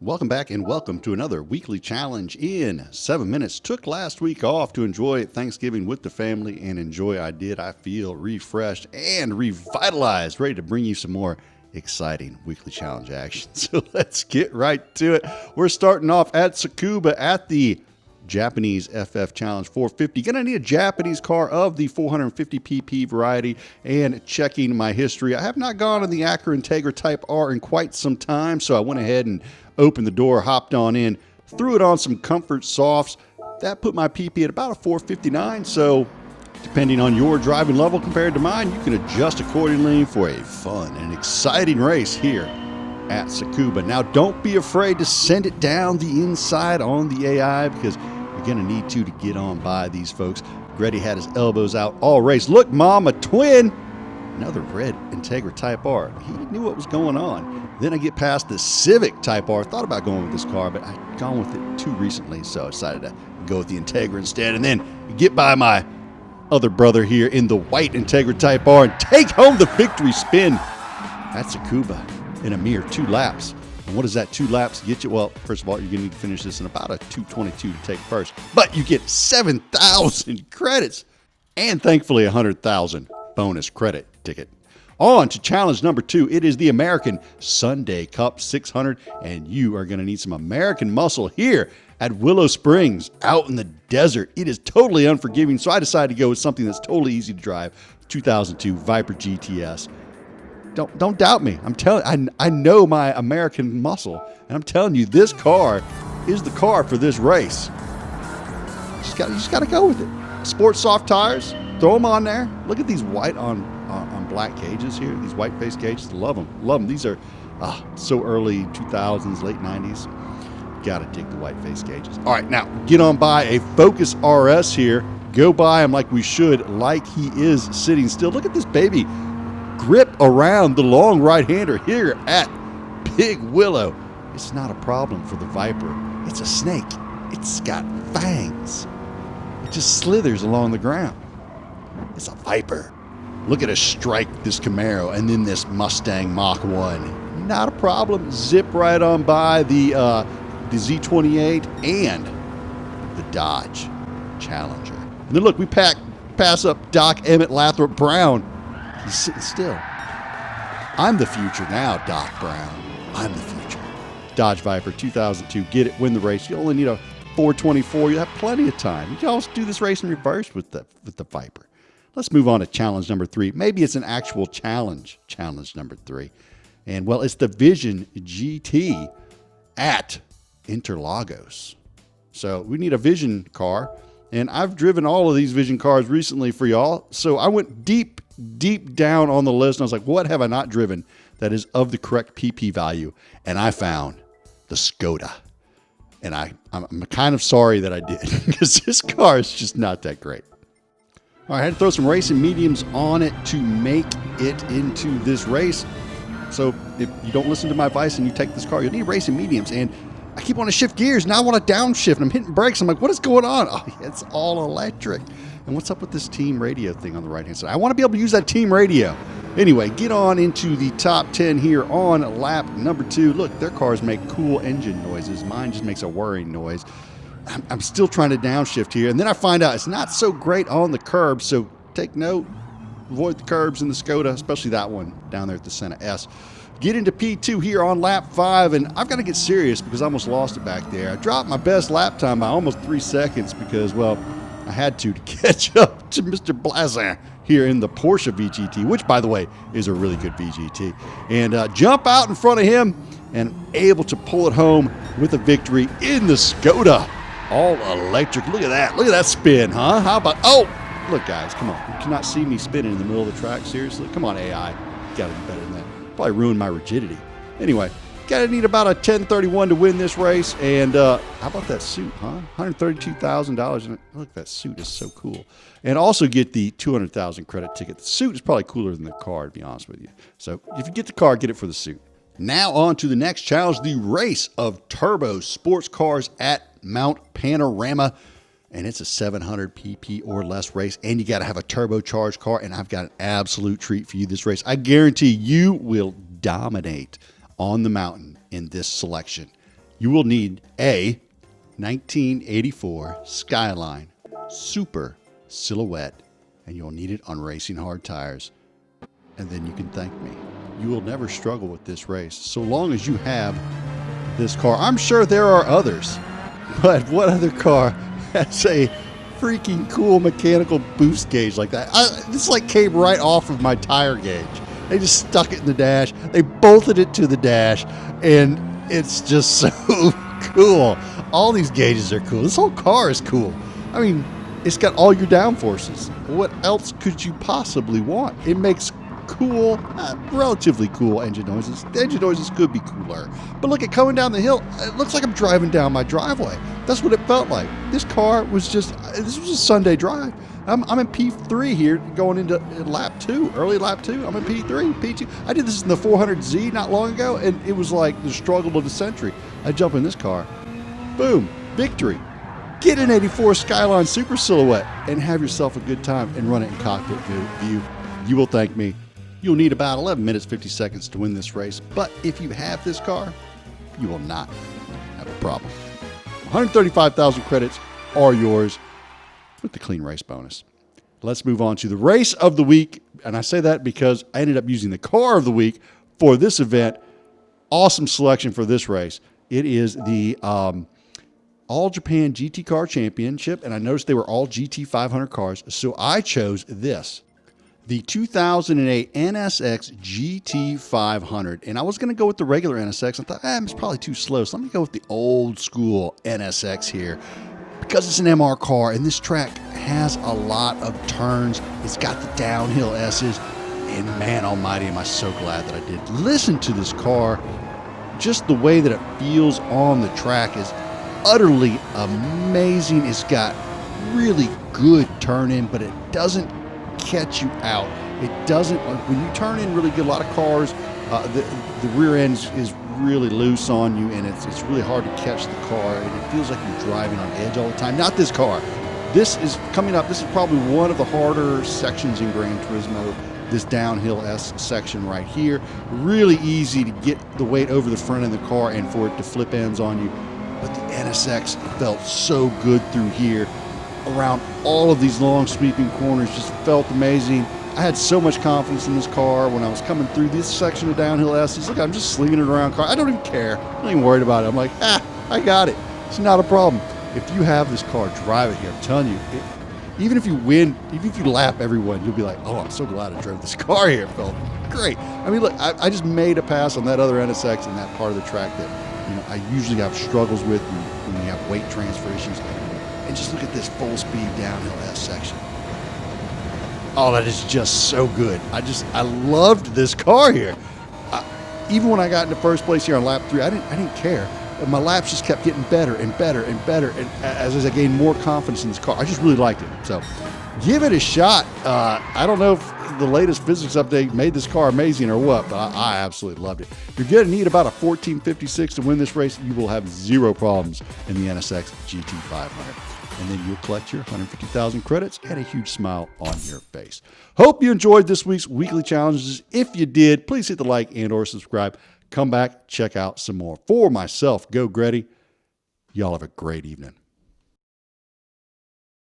Welcome back and welcome to another weekly challenge in 7 minutes. Took last week off to enjoy Thanksgiving with the family, and enjoy I did. I feel refreshed and revitalized, ready to bring you some more exciting weekly challenge action. So let's get right to it. We're starting off at Tsukuba at the Japanese FF Challenge 450. Gonna need a Japanese car of the 450 pp variety, and checking my history, I have not gone on the Acura Integra Type R in quite some time, so I went ahead and opened the door, hopped on in, threw it on some comfort softs. That put my PP at about a 459, so depending on your driving level compared to mine, you can adjust accordingly for a fun and exciting race here at Tsukuba. Now, don't be afraid to send it down the inside on the AI, because you're going to need to get on by these folks. Grady had his elbows out all race. Look, Mom, a twin. Another red Integra Type R. He knew what was going on. Then I get past the Civic Type R. Thought about going with this car, but I'd gone with it too recently, so I decided to go with the Integra instead. And then get by my other brother here in the white Integra Type R and take home the victory spin. That's Tsukuba in a mere 2 laps. And what does that 2 laps get you? Well, first of all, you're going to need to finish this in about a 2:22 to take first. But you get 7,000 credits and thankfully 100,000 bonus credit ticket. On to challenge number 2. It is the American Sunday Cup 600, and you are going to need some American muscle here at Willow Springs out in the desert. It is totally unforgiving, so I decided to go with something that's totally easy to drive. 2002 Viper GTS. Don't doubt me. I'm telling. I know my American muscle, and I'm telling you, this car is the car for this race. You just got to go with it. Sport soft tires. Throw them on there. Look at these white on black cages here. These white face cages. Love them. Love them. These are so early 2000s, late 90s. Got to dig the white face cages. All right, now get on by a Focus RS here. Go by him like we should, like he is sitting still. Look at this baby grip around the long right-hander here at Big Willow. It's not a problem for the Viper. It's a snake. It's got fangs. It just slithers along the ground. It's a Viper. Look at us strike this Camaro and then this Mustang Mach 1. Not a problem. Zip right on by the Z28 and the Dodge Challenger. And then look, we pass up Doc Emmett Lathrop Brown. He's sitting still. I'm the future now, Doc Brown. I'm the future. Dodge Viper 2002. Get it, win the race. You only need a 424. You have plenty of time. You can also do this race in reverse with the Viper. Let's move on to challenge number 3. Maybe it's an actual challenge. Challenge number 3. And, well, it's the Vision GT at Interlagos. So we need a Vision car. And I've driven all of these Vision cars recently for y'all. So I went deep down on the list. And I was like, what have I not driven that is of the correct PP value? And I found the Skoda. And I'm kind of sorry that I did, because this car is just not that great. All right, I had to throw some racing mediums on it to make it into this race. So if you don't listen to my advice and you take this car, you'll need racing mediums. And I keep wanting to shift gears. Now I want to downshift, and I'm hitting brakes. I'm like, what is going on? Oh, it's all electric. And what's up with this team radio thing on the right-hand side? I want to be able to use that team radio. Anyway, get on into the top 10 here on lap number 2. Look, their cars make cool engine noises. Mine just makes a whirring noise. I'm still trying to downshift here. And then I find out it's not so great on the curbs. So take note, avoid the curbs in the Skoda, especially that one down there at the Senna S. Get into P2 here on lap 5. And I've got to get serious because I almost lost it back there. I dropped my best lap time by almost 3 seconds because, well, I had to catch up to Mr. Blazin here in the Porsche VGT, which, by the way, is a really good VGT. And jump out in front of him and able to pull it home with a victory in the Skoda. All electric. Look at that. Look at that spin, huh? How about... Oh, look, guys, come on. You cannot see me spinning in the middle of the track. Seriously? Come on, AI. You got to be better than that. Probably ruined my rigidity. Anyway, got to need about a 1031 to win this race. And how about that suit, huh? $132,000. And look, that suit is so cool. And also get the 200,000 credit ticket. The suit is probably cooler than the car, to be honest with you. So if you get the car, get it for the suit. Now on to the next challenge, the race of turbo sports cars at Mount Panorama. And it's a 700 pp or less race, and you got to have a turbocharged car. And I've got an absolute treat for you this race. I guarantee you will dominate on the mountain in this selection. you will need a 1984 Skyline Super Silhouette, and you'll need it on racing hard tires. And then you can thank me. You will never struggle with this race so long as you have this car. I'm sure there are others, but what other car has a freaking cool mechanical boost gauge like that? This like came right off of my tire gauge. They just stuck it in the dash. They bolted it to the dash, and it's just so cool. All these gauges are cool. This whole car is cool. I mean, it's got all your downforces. What else could you possibly want? It makes cool, relatively cool engine noises. The engine noises could be cooler. But look at coming down the hill. It looks like I'm driving down my driveway. That's what it felt like. This car was just, this was a Sunday drive. I'm in P3 here going into lap 2, early lap 2. I'm in P3, P2. I did this in the 400Z not long ago, and it was like the struggle of the century. I jump in this car. Boom, victory. Get an 84 Skyline Super Silhouette and have yourself a good time and run it in cockpit view. You will thank me. You'll need about 11 minutes, 50 seconds to win this race. But if you have this car, you will not have a problem. 135,000 credits are yours with the clean race bonus. Let's move on to the race of the week. And I say that because I ended up using the car of the week for this event. Awesome selection for this race. It is the All Japan GT Car Championship. And I noticed they were all GT 500 cars. So I chose this, the 2008 NSX GT 500. And I was going to go with the regular NSX. I thought, it's probably too slow. So let me go with the old school NSX here, because it's an MR car and this track has a lot of turns. It's got the downhill S's, and man almighty, am I so glad that I did. Listen to this car. Just the way that it feels on the track is utterly amazing. It's got really good turn in, but it doesn't catch you out. It doesn't, when you turn in really good, a lot of cars, the rear end is really loose on you, and it's really hard to catch the car, and it feels like you're driving on edge all the time. Not this car. This is coming up. This is probably one of the harder sections in Gran Turismo, this downhill S section right here. Really easy to get the weight over the front of the car and for it to flip ends on you. But the NSX felt so good through here. Around all of these long sweeping corners, just felt amazing. I had so much confidence in this car when I was coming through this section of downhill S's. Look, I'm just slinging it around car. I don't even care. I'm not even worried about it. I'm like, I got it. It's not a problem. If you have this car, drive it here. I'm telling you, even if you win, even if you lap everyone, you'll be like, oh, I'm so glad I drove this car here. It felt great. I mean, look, I just made a pass on that other NSX in that part of the track that I usually have struggles with when you have weight transfer issues. And just look at this full speed downhill S section. Oh, that is just so good. I loved this car here. Even when I got into first place here on lap 3, I didn't care. My laps just kept getting better and better and better, and as I gained more confidence in this car, I just really liked it. So, give it a shot. I don't know if the latest physics update made this car amazing or what, but I absolutely loved it. You're going to need about a 1456 to win this race. You will have zero problems in the NSX GT 500. And then you'll collect your 150,000 credits and a huge smile on your face. Hope you enjoyed this week's weekly challenges. If you did, please hit the like and or subscribe. Come back, check out some more. For myself, Go Gretty. Y'all have a great evening.